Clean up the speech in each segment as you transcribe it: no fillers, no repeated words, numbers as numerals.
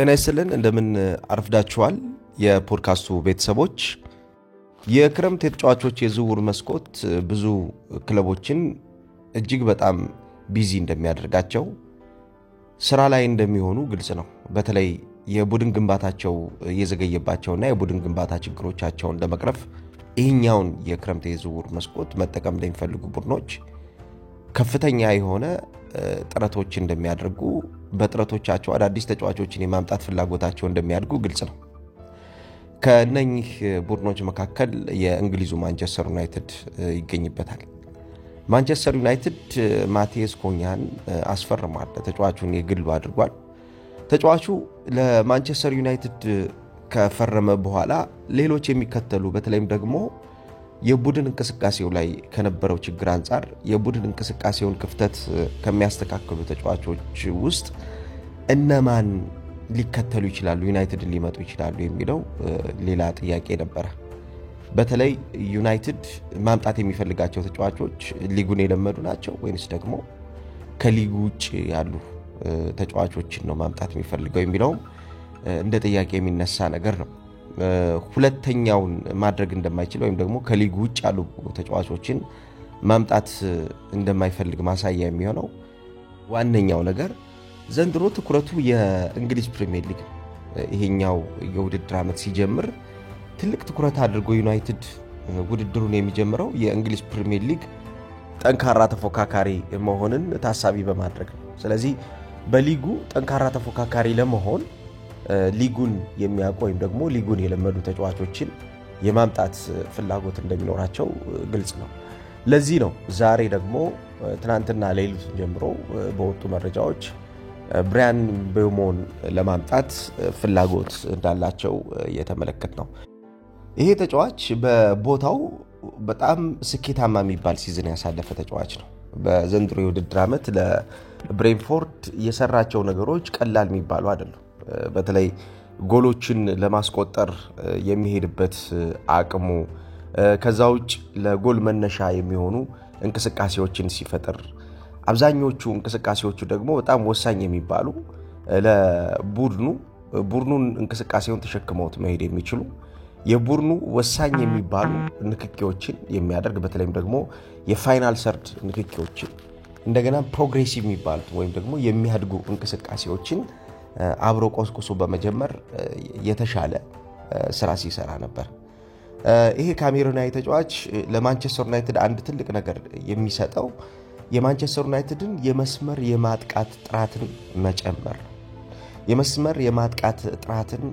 ጤና ይስጥልን እንደምን አርፍዳችኋል የፖድካስቱ ቤተሰቦች። የክረምት የተጫዋቾች የዝውውር መስኮት ብዙ ክለቦችን እጅግ በጣም ቢዚ እንደሚያደርጋቸው ስራ ላይ እንደሚሆኑ ግልጽ ነው። በተለይ የቡድን ግንባታቸው እየዘገየባቸውና የቡድን ግንባታ ችግሮቻቸውን ለመቅረፍ ይህኛውን የክረምት የዝውውር መስኮት መጠቀም እንደሚፈልጉ ቡድኖች ከፍተኛ የሆነ ጥረቶች እንደሚያደርጉ በጥረቶቻቸው አዳዲስ ተጫዋቾችን የማምጣት ፍላጎታቸው እንደሚያድጉ ግልጽ ነው። ከነኚህ ቡድኖች መካከል የእንግሊዙ ማንቸስተር ዩናይትድ ይገኝበታል። ማንቸስተር ዩናይትድ ማቲያስ ኩኛን አስፈርሟል። ተጫዋቹን የግሉ አድርጓል። ተጫዋቹ ለማንቸስተር ዩናይትድ ከፈረመ በኋላ ሌሎች የሚከተሉ በተለይም ደግሞ የቡድን እንቅስቃሴው ላይ ከነበረው ችግር አንጻር የቡድን እንቅስቃሴውን ክፍተት ከሚያስተካክሉ ተጫዋቾች ውስጥ እነማን ሊከተሉ ይችላሉ፣ ዩናይትድ ሊመጡ ይችላሉ የሚለው ሌላ ጥያቄ ነበረ። በተለይ ዩናይትድ ማምጣት የሚፈልጋቸው ተጫዋቾች ሊጉን የለመዱ ናቸው ወይስ ደግሞ ከሊጉ ውጭ ያሉ ተጫዋቾችን ነው ማምጣት የሚፈልገው የሚለው እንደ ጥያቄ የሚነሳ ነገር ነው። ሁለተኛውን ማድረግ እንደማይችል ወይም ደግሞ ከሊጉ ውጭ ያሉ ተጫዋቾችን ማምጣት እንደማይፈልግ ማሳያ የሚሆነው ዋነኛው ነገር ዘንድሮ ትኩረቱ የእንግሊዝ ፕሪሚየር ሊግ ይሄኛው የውድድር ዓመት ሲጀምር ትልቅ ትኩረት አድርጎ ዩናይትድ ውድድሩን የሚጀምረው የእንግሊዝ ፕሪሚየር ሊግ ጠንካራ ተፎካካሪ መሆንን ታሳቢ በማድረግ ነው። ስለዚህ በሊጉ ጠንካራ ተፎካካሪ ለመሆን ሊጉን የሚያውቁ ወይም ደግሞ ሊጉን የለመዱ ተጫዋቾችን የማምጣት ፍላጎት እንደሚኖራቸው ግልጽ ነው። ለዚህ ነው ዛሬ ደግሞ ትናንትና ሌሊት ጀምሮ በወጡ መረጃዎች ብራያን ቤሞን ለማምጣት ፍላጎት እንዳላቸው የተመለከት ነው። ይሄ ተጫዋች በቦታው በጣም ስኬታማ የሚባል ሲዝን ያሳለፈ ተጫዋች ነው። በዘንድሮ የውድድር ዓመት ለብሬንፎርድ የሰራቸው ነገሮች ቀላል የሚባሉ አይደሉም። በተለይ ጎሎችን ለማስቆጠር የሚሄድበት አቅሙ ከዛ ውጭ ለጎል መነሻ የሚሆኑ እንቅስቃሴዎችን ሲፈጥር አብዛኞቹ እንቅስቃሴዎቹ ደግሞ በጣም ወሳኝ የሚባሉ ለቡድኑን እንቅስቃሴውን ተሸክመውት መሄድ የሚችሉ የቡድኑ ወሳኝ የሚባሉ ንክኪዎችን የሚያደርግ በተለይም ደግሞ የፋይናል ሰርድ ንክኪዎችን እንደገና ፕሮግሬሲቭ የሚባሉት ወይም ደግሞ የሚያድጉ እንቅስቃሴዎችን አብሮ ቆስቁሶ በመጀመር የተሻለ ስራ ሲሰራ ነበር። ይሄ ካሜሩናዊ ተጫዋች ለማንቸስተር ዩናይትድ አንድ ትልቅ ነገር የሚሰጠው የማንቸስተር ዩናይትድን የመስመር የማጥቃት ጥራትን መጨመር። የመስመር የማጥቃት ጥራትን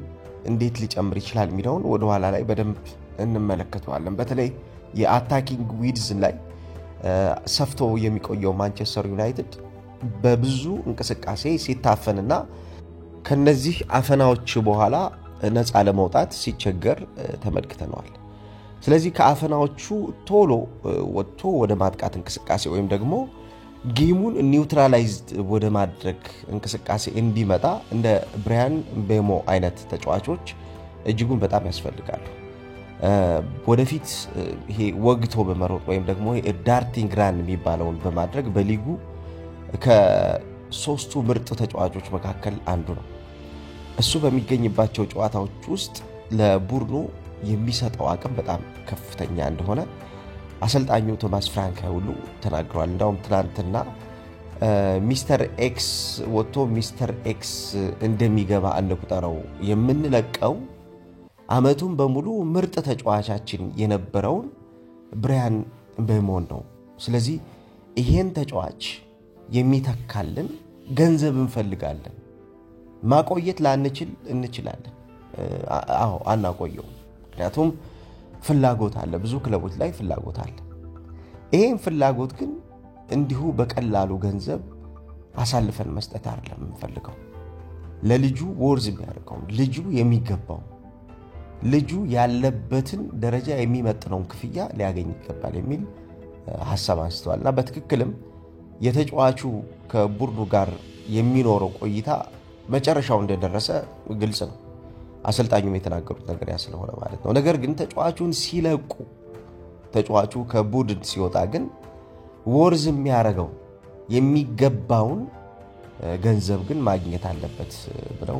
እንዴት ሊጨምር ይችላል የሚለውን ወደ ኋላ ላይ በደንብ እንመለከተዋለን። በተለይ የአታኪንግ ዊድዝ ላይ ሰፍቶ የሚቆየው ማንቸስተር ዩናይትድ በብዙ እንቅስቃሴ ሲታፈንና ከነዚህ አፈናዎች በኋላ ነፃ ለመውጣት ሲቸገር ተመልክተናል። ስለዚህ ከአፈናዎቹ ቶሎ ወጥቶ ወደ ማጥቃት እንቅስቃሴ ወይም ደግሞ ጌሙን ኒውትራላይዝድ ወደ ማድረግ እንቅስቃሴ እንዲመጣ እንደ ብራያን ቤሞ አይነት ተጫዋቾች እጅጉን በጣም ያስፈልጋሉ። ወደፊት ይሄ ወግቶ በመሮጥ ወይም ደግሞ ዳርቲንግ ራን የሚባለውን በማድረግ በሊጉ ከሶስቱ ምርጥ ተጫዋቾች መካከል አንዱ ነው። እሱ በሚገኝባቸው ጨዋታዎች ውስጥ ለቡድኑ የሚሰጠው አቅም በጣም ከፍተኛ እንደሆነ አሰልጣኙ ቶማስ ፍራንክ ሁሉ ተናግሯል። እንዳውም ትናንትና ሚስተር ኤክስ ወጥቶ ሚስተር ኤክስ እንደሚገባ አንቁጠረው የምንለቀው አመቱን በሙሉ ምርጥ ተጫዋቻችን የነበረውን ብራያን ቤሞን ነው። ስለዚህ ይሄን ተጫዋች የሚተካልን ገንዘብ እንፈልጋለን። ማቆየት ላንችል እንችላለን። አናቆየው። ምክንያቱም ፍላጎት አለ፣ ብዙ ክለቦች ላይ ፍላጎት አለ። ይሄን ፍላጎት ግን እንዲሁ በቀላሉ ገንዘብ አሳልፈን መስጠት አይደለም የምንፈልገው። ለልጁ ወርዝ የሚያደርገው ልጁ የሚገባው ልጁ ያለበትን ደረጃ የሚመጥነውን ክፍያ ሊያገኝ ይገባል የሚል ሐሳብ አንስተዋልና በትክክልም የተጫዋቹ ከቡድኑ ጋር የሚኖረው ቆይታ መጨረሻው እንደደረሰ ግልጽ ነው። አሰልጣኙም የተናገሩት ነገር ያ ስለሆነ ማለት ነው። ነገር ግን ተጫዋቹን ሲለቁ ተጫዋቹ ከቡድን ሲወጣ ግን ወርዝ የሚያደርገው የሚገባውን ገንዘብ ግን ማግኘት አለበት ብለው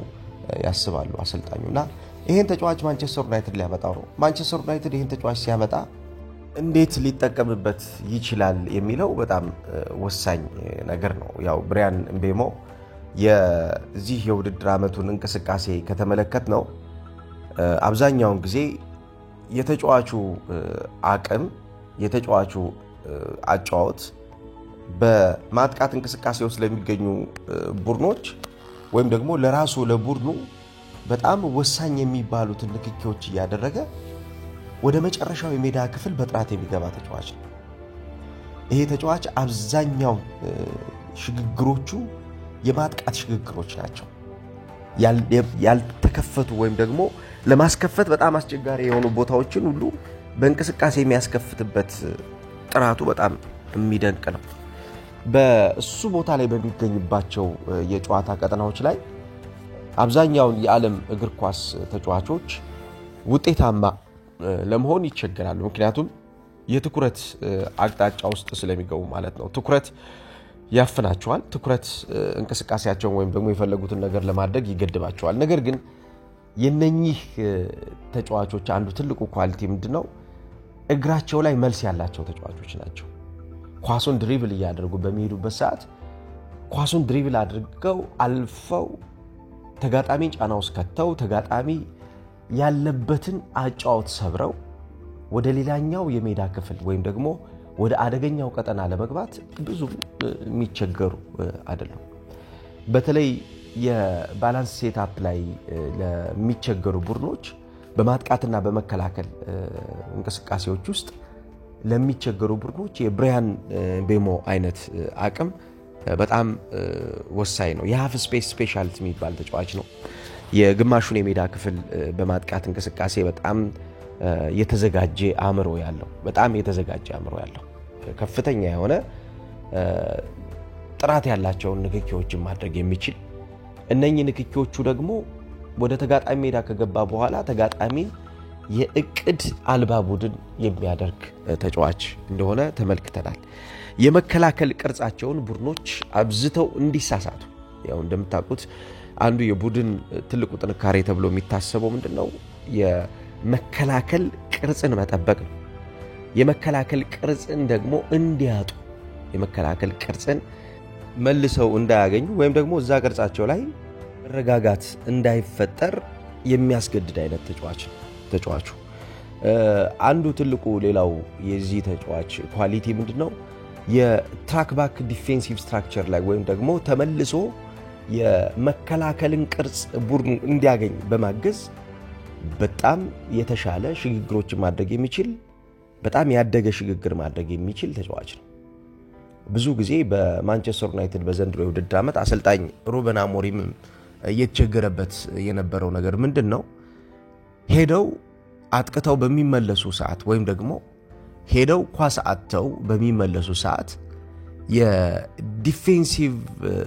ያስባሉ አሰልጣኙና ይሄን ተጫዋች ማንቸስተር ዩናይትድ ሊያመጣው ነው። ማንቸስተር ዩናይትድ ይሄን ተጫዋች ሲያመጣ እንዴት ሊጠቀምበት ይችላል የሚለው በጣም ወሳኝ ነገር ነው። ያው ብሪያን ምቤሞ የዚህ የውድድር ዓመቱን እንቅስቃሴ ከተመለከት ነው አብዛኛውን ጊዜ የተጫዋቹ አቅም የተጫዋቹ አጫዋወት በማጥቃት እንቅስቃሴ ውስጥ ለሚገኙ ቡድኖች ወይም ደግሞ ለራሱ ለቡድኑ በጣም ወሳኝ የሚባሉትን ንክኪዎች ያደረገ ወደ መጨረሻው የሜዳ ክፍል በጥራት የሚገባ ተጫዋች ነው። ይሄ ተጫዋች አብዛኛው ሽግግሮቹ የማጥቃት ሽግግሮች ናቸው። ያልተከፈቱ ወይም ደግሞ ለማስከፈት በጣም አስቸጋሪ የሆኑ ቦታዎችን ሁሉ በእንቅስቃሴ የሚያስከፍትበት ጥራቱ በጣም የሚደንቅ ነው። በእሱ ቦታ ላይ በሚገኝባቸው የጨዋታ ቀጠናዎች ላይ አብዛኛው የዓለም እግር ኳስ ተጫዋቾች ውጤታማ ለመሆን ይቸገራሉ። ምክንያቱም የትኩረት አቅጣጫ ውስጥ ስለሚገቡ ማለት ነው። ትኩረት ያፍናቸዋል። ትኩረት እንቅስቃሴያቸውን ወይም ደግሞ የፈለጉትን ነገር ለማድረግ ይገድባቸዋል። ነገር ግን የነኚህ ተጫዋቾች አንዱ ትልቁ ኳሊቲ ምንድነው? እግራቸው ላይ መልስ ያላቸው ተጫዋቾች ናቸው። ኳሱን ድሪብል ያደርጉ በሚሄዱበት ሰዓት ኳሱን ድሪብል አድርገው አልፈው ተጋጣሚን ጫና ውስጥ ከተው ተጋጣሚ ያለበትን አጫዋት ሰብረው ወደ ሌላኛው የሜዳ ክፍል ወይም ደግሞ ወደ አደገኛው ቀጠና ለመግባት ብዙ የሚቸገሩ አይደሉም። በተለይ የባላንስ ሴትአፕ ላይ ለሚቸገሩ ቡድኖች በማጥቃትና በመከላከል እንቅስቃሴዎች ውስጥ ለሚቸገሩ ቡድኖች የብሪያን ምቤሞ አይነት አቅም በጣም ወሳኝ ነው። የሃፍ ስፔስ ስፔሻሊቲ የሚባል ተጫዋች ነው። የግማሹን የሜዳ ክፍል በማጥቃት እንቅስቃሴ በጣም የተዘጋጀ አእምሮ ያለው ከፍተኛ የሆነ ጥራት ያላቸውን ንክኪዎችን ማድረግ የሚችል እነኚህ ንክኪዎቹ ደግሞ ወደ ተጋጣሚ ሜዳ ከገባ በኋላ ተጋጣሚን የእቅድ አልባ ቡድን የሚያደርግ ተጫዋች እንደሆነ ተመልክተናል። የመከላከል ቅርጻቸውን ቡድኖች አብዝተው እንዲሳሳቱ ያው እንደምታውቁት አንዱ የቡድን ትልቁ ጥንካሬ ተብሎ የሚታሰበው ምንድነው? የመከላከል ቅርጽን መጠበቅ ነው። የመከላከል ቅርጽን ደግሞ እንዲያጡ የመከላከል ቅርጽን መልሰው እንዳያገኙ ወይም ደግሞ እዛ ቅርጻቸው ላይ መረጋጋት እንዳይፈጠር የሚያስገድድ አይነት ተጫዋቹ አንዱ ትልቁ ሌላው የዚህ ተጫዋች ኳሊቲ ምንድነው? የትራክ ባክ ዲፌንሲቭ ስትራክቸር ላይ ወይም ደግሞ ተመልሶ የመከላከልን ቅርጽ ቡድኑ እንዲያገኝ በማገዝ በጣም የተሻለ ሽግግሮችን ማድረግ የሚችል በጣም ያደገ ሽግግር ማድረግ የሚችል ተጫዋች ነው። ብዙ ጊዜ በማንቸስተር ዩናይትድ በዘንድሮ የውድድር ዓመት አሰልጣኝ ሩበን አሞሪም እየተቸገረበት የነበረው ነገር ምንድነው? ሄደው አጥቅተው በሚመለሱ ሰዓት ወይም ደግሞ ሄደው ኳስ አጥተው በሚመለሱ ሰዓት የዲፌንሲቭ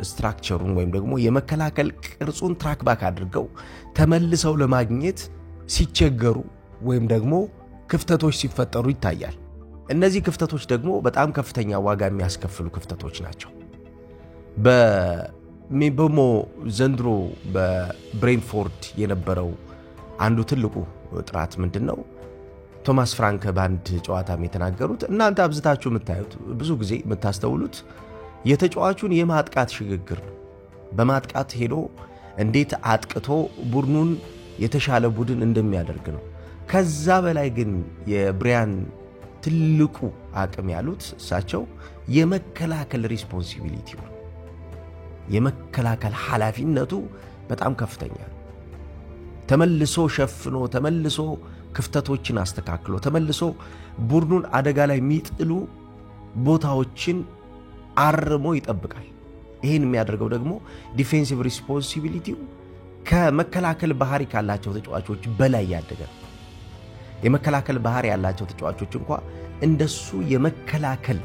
ስትራክቸሩን ወይም ደግሞ የመከላከል ቅርጹን ትራክ ባክ አድርገው ተመልሰው ለማግኘት ሲቸገሩ ወይም ደግሞ ክፍተቶች ሲፈጠሩ ይታያል። እነዚህ ክፍተቶች ደግሞ በጣም ከፍተኛ ዋጋ የሚያስከፍሉ ክፍተቶች ናቸው። በምቤሞ ዘንድሮ በብሬንትፎርድ የነበረው አንዱ ትልቁ ጥራት ምንድነው? ቶማስ ፍራንክ ባንድ ጨዋታም የተናገሩት እናንተ አብዝታችሁ የምታዩት ብዙ ጊዜ የምታስተውሉት የተጫዋቹን የማጥቃት ሽግግር ነው። በማጥቃት ሄዶ እንዴት አጥቅቶ ቡድኑን የተሻለ ቡድን እንደሚያደርግ ነው። ከዛ በላይ ግን የብሪያን ትልቁ አቅም ያሉት እሳቸው የመከላከል ሪስፖንሲቢሊቲ ነው። የመከላከል ኃላፊነቱ በጣም ከፍተኛ ነው። ተመልሶ ሸፍኖ ተመልሶ ክፍተቶችን አስተካክሎ ተመልሶ ቡድኑን አደጋ ላይ የሚጥሉ ቦታዎችን አርሞ ይጠብቃል። ይሄን የሚያደርገው ደግሞ ዲፌንሲቭ ሪስፖንሲቢሊቲው ከመከላከል ባህሪ ካላቸው ተጫዋቾች በላይ ያደገ። የመከላከል ባህሪ ያላቸው ተጫዋቾች እንኳን እንደሱ የመከላከል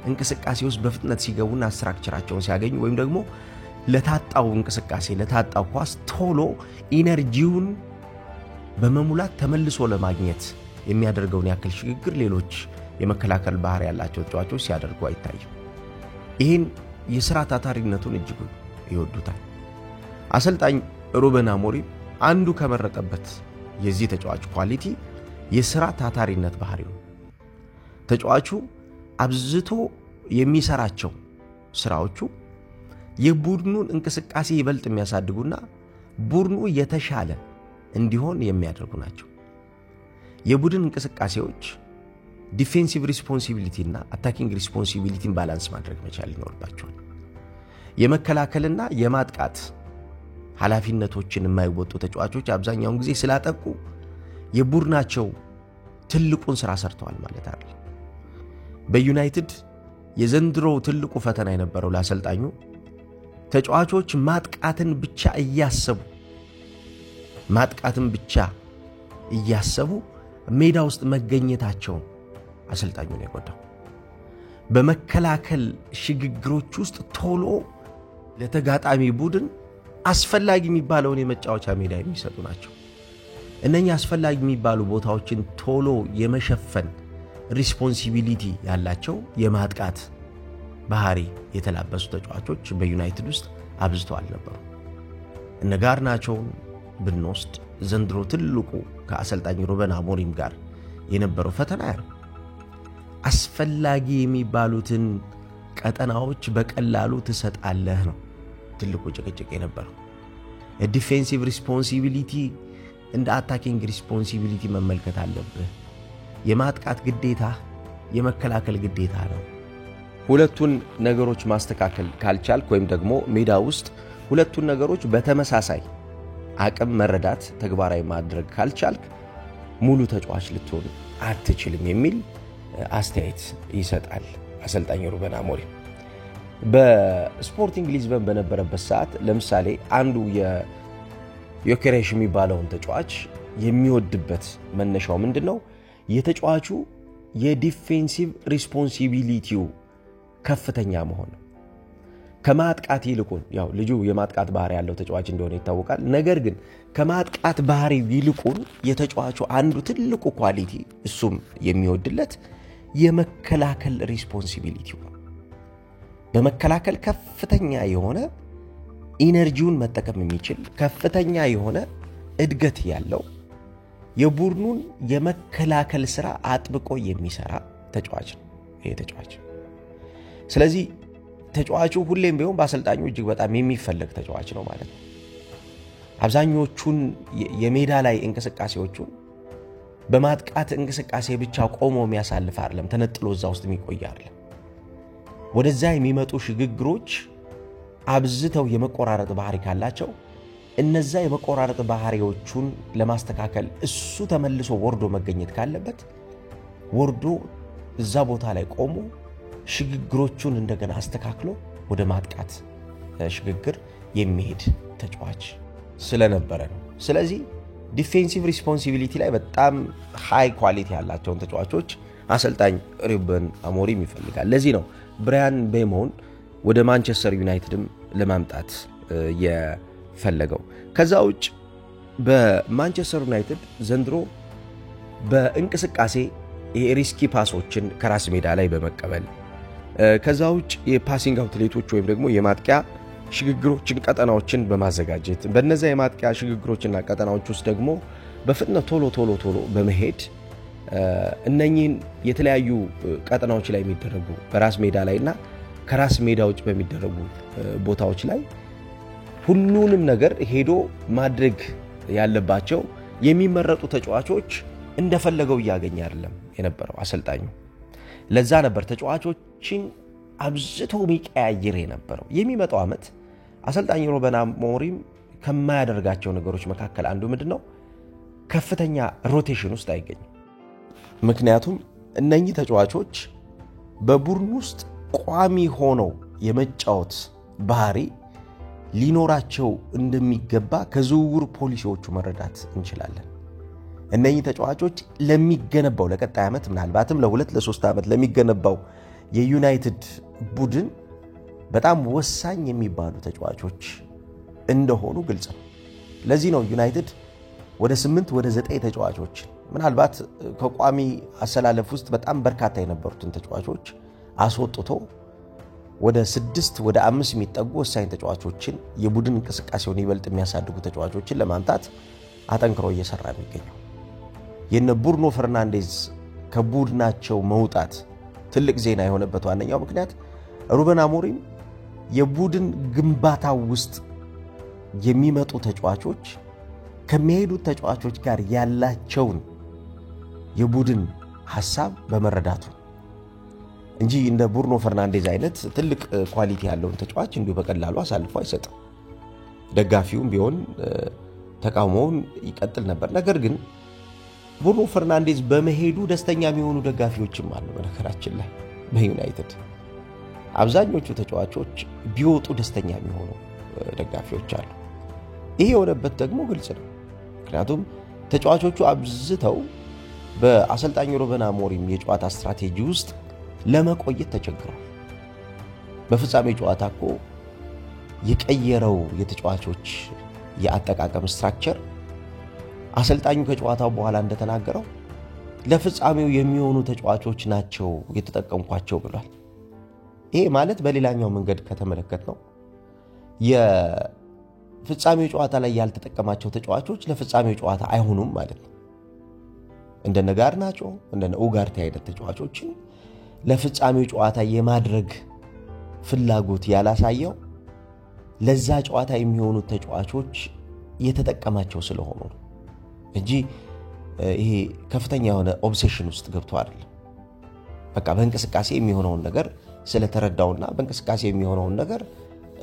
እንቅስቃሴ ውስጥ በፍጥነት ሲገቡና ስትራክቸራቸውን ሲያገኙ ወይም ደግሞ ለታጣው እንቅስቃሴ ለታጣው ኳስ ቶሎ ኢነርጂውን በመሙላት ተመልሶ ለማግኘት የሚያደርገውን ያክል ሽግግር ሌሎች የመከላከል ባህሪ ያላቸው ተጫዋቾች ሲያደርጉ አይታይም። ይሄን የሥራ ታታሪነቱን እጅግ ይወዱታል። አሰልጣኝ ሩበን አሞሪም አንዱ ከመረጠበት የዚህ ተጫዋች ኳሊቲ የሥራ ታታሪነት ባህሪው ተጫዋቹ አብዝቶ የሚሰራቸው ስራዎቹ የቡድኑን እንቅስቃሴ ይበልጥ የሚያሳድጉና ቡድኑ የተሻለ እንዲሆን የሚያደርጉ ናቸው። የቡድን እንቅስቃሴዎች ዲፌንሲቭ ሪስፖንሲቢሊቲ እና አታኪንግ ሪስፖንሲቢሊቲን ባላንስ ማድረግ መቻል ይኖርባቸዋል። የመከላከልና የማጥቃት ኃላፊነቶችን የማይወጡ ተጫዋቾች አብዛኛውን ጊዜ ስላጠቁ የቡድናቸው ትልቁን ስራ ሰርተዋል ማለት አይደለም። በዩናይትድ የዘንድሮ ትልቁ ፈተና የነበረው ለአሰልጣኙ ተጫዋቾች ማጥቃትን ብቻ እያሰቡ ሜዳ ውስጥ መገኘታቸው አሰልጣኙን የጎዳው። በመከላከል ሽግግሮች ውስጥ ቶሎ ለተጋጣሚ ቡድን አስፈላጊ የሚባለውን የመጫወቻ ሜዳ የሚሰጡ ናቸው። እነኛ አስፈላጊ የሚባሉ ቦታዎችን ቶሎ የመሸፈን ሪስፖንሲቢሊቲ ያላቸው የማጥቃት ባህሪ የተላበሱ ተጫዋቾች በዩናይትድ ውስጥ አብዝተው አልነበሩ። እነ ጋርናቾን ብንወስድ ዘንድሮ ትልቁ ከአሰልጣኝ ሩበን አሞሪም ጋር የነበረው ፈተና ነው። አስፈላጊ የሚባሉትን ቀጠናዎች በቀላሉ ትሰጣለህ ነው ትልቁ ጭቅጭቅ የነበረው። ዲፌንሲቭ ሪስፖንሲቢሊቲ እንደ አታኪንግ ሪስፖንሲቢሊቲ መመልከት አለብህ። የማጥቃት ግዴታ የመከላከል ግዴታ ነው። ሁለቱን ነገሮች ማስተካከል ካልቻልክ ወይም ደግሞ ሜዳ ውስጥ ሁለቱን ነገሮች በተመሳሳይ አቅም መረዳት ተግባራዊ ማድረግ ካልቻልክ ሙሉ ተጫዋች ልትሆን አትችልም የሚል አስተያየት ይሰጣል አሰልጣኝ ሩበን አሞሪም። በስፖርቲንግ ሊዝበን በነበረበት ሰዓት ለምሳሌ አንዱ የዮኬሬሽ የሚባለውን ተጫዋች የሚወድበት መነሻው ምንድነው? የተጫዋቹ የዲፌንሲቭ ሪስፖንሲቢሊቲው ከፍተኛ መሆን ነው። ከማጥቃት ይልቁን ያው ልጁ የማጥቃት ባህሪ ያለው ተጫዋች እንደሆነ ይታወቃል። ነገር ግን ከማጥቃት ባህሪ ይልቁን የተጫዋቹ አንዱ ትልቁ ኳሊቲ እሱም የሚወድለት የመከላከል ሪስፖንሲቢሊቲው ነው። በመከላከል ከፍተኛ የሆነ ኢነርጂውን መጠቀም የሚችል ከፍተኛ የሆነ እድገት ያለው የቡድኑን የመከላከል ስራ አጥብቆ የሚሰራ ተጫዋች ነው ይሄ ተጫዋች። ስለዚህ ተጫዋቹ ሁሌም ቢሆን በአሰልጣኙ እጅግ በጣም የሚፈልግ ተጫዋች ነው ማለት ነው። አብዛኞቹን የሜዳ ላይ እንቅስቃሴዎቹን በማጥቃት እንቅስቃሴ ብቻ ቆሞ የሚያሳልፍ አይደለም፣ ተነጥሎ እዛ ውስጥ የሚቆይ አይደለም። ወደዛ የሚመጡ ሽግግሮች አብዝተው የመቆራረጥ ባህሪ ካላቸው እነዛ የመቆራረጥ ባህሪዎቹን ለማስተካከል እሱ ተመልሶ ወርዶ መገኘት ካለበት ወርዶ እዛ ቦታ ላይ ቆሞ ሽግግሮቹን እንደገና አስተካክሎ ወደ ማጥቃት ሽግግር የሚሄድ ተጫዋች ስለነበረ ነው። ስለዚህ ዲፌንሲቭ ሪስፖንሲቢሊቲ ላይ በጣም ሃይ ኳሊቲ ያላቸውን ተጫዋቾች አሰልጣኝ ሩበን አሞሪም ይፈልጋል። ለዚህ ነው ብራያን ቤሞን ወደ ማንቸስተር ዩናይትድም ለማምጣት የፈለገው። ከዛ ውጭ በማንቸስተር ዩናይትድ ዘንድሮ በእንቅስቃሴ የሪስኪ ፓሶችን ከራስ ሜዳ ላይ በመቀበል ከዛ ውጭ የፓሲንግ አውትሌቶች ወይም ደግሞ የማጥቂያ ሽግግሮችን ቀጠናዎችን በማዘጋጀት በእነዛ የማጥቂያ ሽግግሮችና ቀጠናዎች ውስጥ ደግሞ በፍጥነት ቶሎ በመሄድ እነኚህን የተለያዩ ቀጠናዎች ላይ የሚደረጉ በራስ ሜዳ ላይና ከራስ ሜዳዎች በሚደረጉ ቦታዎች ላይ ሁሉንም ነገር ሄዶ ማድረግ ያለባቸው የሚመረጡ ተጫዋቾች እንደፈለገው ያገኝ አይደለም የነበረው አሰልጣኙ። ለዛ ነበር ተጫዋቾችን አብዝቶ የሚቀያየር የነበረው። የሚመጣው አመት አሰልጣኝ ሩበን አሞሪም ከማያደርጋቸው ነገሮች መካከል አንዱ ምንድነው? ከፍተኛ ሮቴሽን ውስጥ አይገኝም። ምክንያቱም እነኚህ ተጫዋቾች በቡድን ውስጥ ቋሚ ሆነው የመጫወት ባህሪ ሊኖራቸው እንደሚገባ ከዝውውር ፖሊሲዎቹ መረዳት እንችላለን። እነኚህ ተጫዋቾች ለሚገነባው ለቀጣይ አመት ምናልባትም ለ2 ለ3 አመት ለሚገነባው የዩናይትድ ቡድን በጣም ወሳኝ የሚባሉ ተጫዋቾች እንደሆኑ ግልጽ ነው። ለዚህ ነው ዩናይትድ ወደ 8 ወደ 9 ተጫዋቾች ምናልባት ከቋሚ አሰላለፍ ውስጥ በጣም በርካታ የነበሩትን ተጫዋቾች አስወጥቶ ወደ 6 ወደ 5 የሚጠጉ ወሳኝ ተጫዋቾችን የቡድን እንቅስቃሴውን ይበልጥ የሚያሳድጉ ተጫዋቾችን ለማምጣት አጠንክሮ እየሰራ የሚገኘው የነ ብሩኖ ፈርናንዴዝ ከቡድናቸው መውጣት ትልቅ ዜና የሆነበት ዋነኛው ምክንያት ሩበን አሞሪም የቡድን ግንባታው ውስጥ የሚመጡ ተጫዋቾች ከሚሄዱት ተጫዋቾች ጋር ያላቸውን የቡድን ሐሳብ በመረዳቱ እንጂ እንደ ብሩኖ ፈርናንዴዝ አይነት ትልቅ ኳሊቲ ያለውን ተጫዋች እንዲሁ በቀላሉ አሳልፎ አይሰጥም። ደጋፊውም ቢሆን ተቃውሞውን ይቀጥል ነበር። ነገር ግን ብሩኖ ፈርናንዴዝ በመሄዱ ደስተኛ የሚሆኑ ደጋፊዎችም አሉ። በነገራችን ላይ በዩናይትድ አብዛኞቹ ተጫዋቾች ቢወጡ ደስተኛ የሚሆኑ ደጋፊዎች አሉ። ይሄ የሆነበት ደግሞ ግልጽ ነው። ምክንያቱም ተጫዋቾቹ አብዝተው በአሰልጣኝ ሩበን አሞሪም የጨዋታ ስትራቴጂ ውስጥ ለመቆየት ተቸግረዋል። በፍጻሜ ጨዋታ እኮ የቀየረው የተጫዋቾች የአጠቃቀም ስትራክቸር አሰልጣኙ ከጨዋታው በኋላ እንደተናገረው ለፍጻሜው የሚሆኑ ተጫዋቾች ናቸው የተጠቀምኳቸው ብሏል። ይሄ ማለት በሌላኛው መንገድ ከተመለከትነው የፍጻሜው ጨዋታ ላይ ያልተጠቀማቸው ተጫዋቾች ለፍጻሜው ጨዋታ አይሆኑም ማለት ነው። እንደነ ጋርናቾ እንደነ ኡጋርቴ አይነት ተጫዋቾችን ለፍጻሜው ጨዋታ የማድረግ ፍላጎት ያላሳየው ለዛ ጨዋታ የሚሆኑ ተጫዋቾች የተጠቀማቸው ስለሆኑ እንጂ ይሄ ከፍተኛ የሆነ ኦብሴሽን ውስጥ ገብቶ አይደለም። በቃ በእንቅስቃሴ የሚሆነውን ነገር ስለተረዳውና በእንቅስቃሴ የሚሆነውን ነገር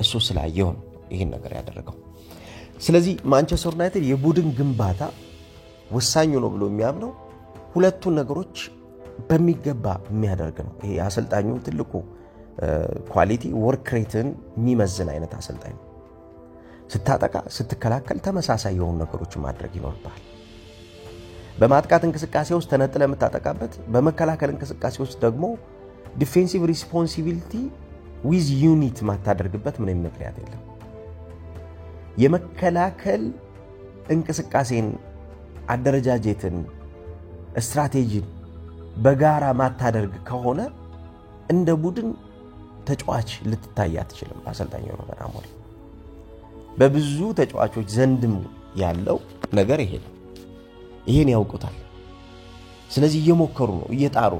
እሱ ስላየው ነው ይሄን ነገር ያደረገው። ስለዚህ ማንቸስተር ዩናይትድ የቡድን ግንባታ ወሳኝ ነው ብሎ የሚያምነው ሁለቱን ነገሮች በሚገባ የሚያደርግ ነው። ይሄ አሰልጣኙ ትልቁ ኳሊቲ ወርክ ሬትን የሚመዝን አይነት አሰልጣኝ ነው። ስታጠቃ ስትከላከል ተመሳሳይ የሆኑ ነገሮችን ማድረግ ይኖርባል። በማጥቃት እንቅስቃሴ ውስጥ ተነጥለ የምታጠቃበት፣ በመከላከል እንቅስቃሴ ውስጥ ደግሞ ዲፌንሲቭ ሪስፖንሲቢሊቲ ዊዝ ዩኒት ማታደርግበት ምንም ምክንያት የለም። የመከላከል እንቅስቃሴን አደረጃጀትን ስትራቴጂን በጋራ ማታደርግ ከሆነ እንደ ቡድን ተጫዋች ልትታይ አትችልም። አሰልጣኝ ሩበን አሞሪም በብዙ ተጫዋቾች ዘንድም ያለው ነገር ይሄ ነው። ይሄን ያውቁታል። ስለዚህ እየሞከሩ ነው፣ እየጣሩ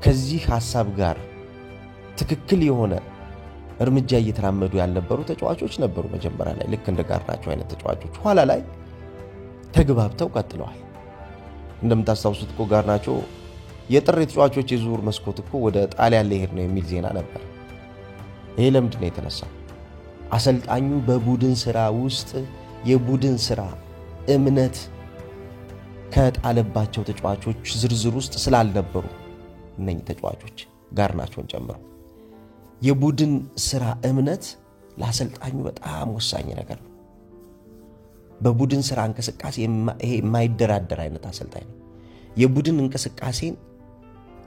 ከዚህ ሐሳብ ጋር ትክክል የሆነ እርምጃ እየተራመዱ ያልነበሩ ተጫዋቾች ነበሩ መጀመሪያ ላይ ልክ እንደ ጋርናቾ አይነት ተጫዋቾች ኋላ ላይ ተግባብተው ቀጥለዋል። እንደምታስታውሱት እኮ ጋርናቾ የጥር ተጫዋቾች የዝውውር መስኮት እኮ ወደ ጣሊያን ሊሄድ ነው የሚል ዜና ነበር። ይሄ ለምንድን ነው የተነሳው? አሰልጣኙ በቡድን ስራ ውስጥ የቡድን ስራ እምነት ከጣለባቸው ተጫዋቾች ዝርዝር ውስጥ ስላልነበሩ እነኚህ ተጫዋቾች ጋርናቾን ጨምሮ የቡድን ስራ እምነት ለአሰልጣኙ በጣም ወሳኝ ነገር ነው። በቡድን ስራ እንቅስቃሴ ይሄ የማይደራደር አይነት አሰልጣኝ ነው። የቡድን እንቅስቃሴን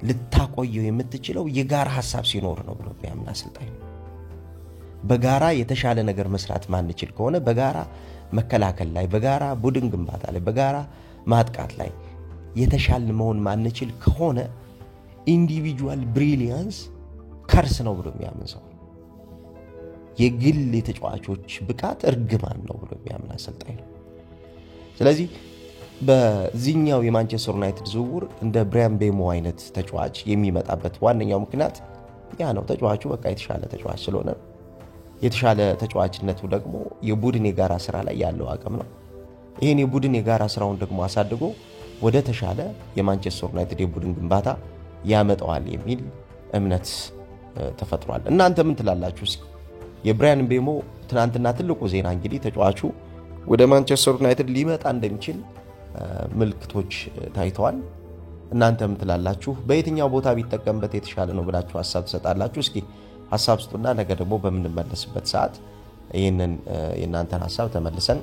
ልታቆየው የምትችለው የጋራ ሐሳብ ሲኖር ነው ብሎ የሚያምን አሰልጣኝ ነው። በጋራ የተሻለ ነገር መስራት ማንችል ከሆነ በጋራ መከላከል ላይ፣ በጋራ ቡድን ግንባታ ላይ፣ በጋራ ማጥቃት ላይ የተሻለ መሆን ማንችል ከሆነ ኢንዲቪጁዋል ብሪሊያንስ ከርስ ነው ብሎ የሚያምን ሰው የግል የተጫዋቾች ብቃት እርግማን ነው ብሎ የሚያምን አሰልጣኝ ነው። ስለዚህ በዚህኛው የማንቸስተር ዩናይትድ ዝውውር እንደ ብራያን ቤሞ አይነት ተጫዋች የሚመጣበት ዋነኛው ምክንያት ያ ነው። ተጫዋቹ በቃ የተሻለ ተጫዋች ስለሆነ የተሻለ ተጫዋችነቱ ደግሞ የቡድን የጋራ ስራ ላይ ያለው አቅም ነው። ይሄን የቡድን የጋራ ስራውን ደግሞ አሳድጎ ወደ ተሻለ የማንቸስተር ዩናይትድ የቡድን ግንባታ ያመጣዋል የሚል እምነት ተፈጥሯል። እናንተ ምን ትላላችሁ? የብራያን ቤሞ ትናንትና ትልቁ ዜና እንግዲህ ተጫዋቹ ወደ ማንቸስተር ዩናይትድ ሊመጣ እንደሚችል ምልክቶች ታይተዋል። እናንተ ምን ትላላችሁ? በየትኛው ቦታ ቢጠቀምበት የተሻለ ነው ብላችሁ ሐሳብ ትሰጣላችሁ? እስኪ ሐሳብ ስጡና ነገ ደግሞ በምንመለስበት ሰዓት ይሄንን የእናንተን ሐሳብ ተመልሰን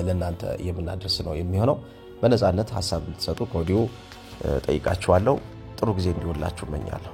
ለእናንተ የምናደርስ ነው የሚሆነው። በነፃነት ሐሳብ እንድትሰጡ ከወዲሁ ጠይቃችኋለሁ። ጥሩ ጊዜ እንዲሆንላችሁ እመኛለሁ።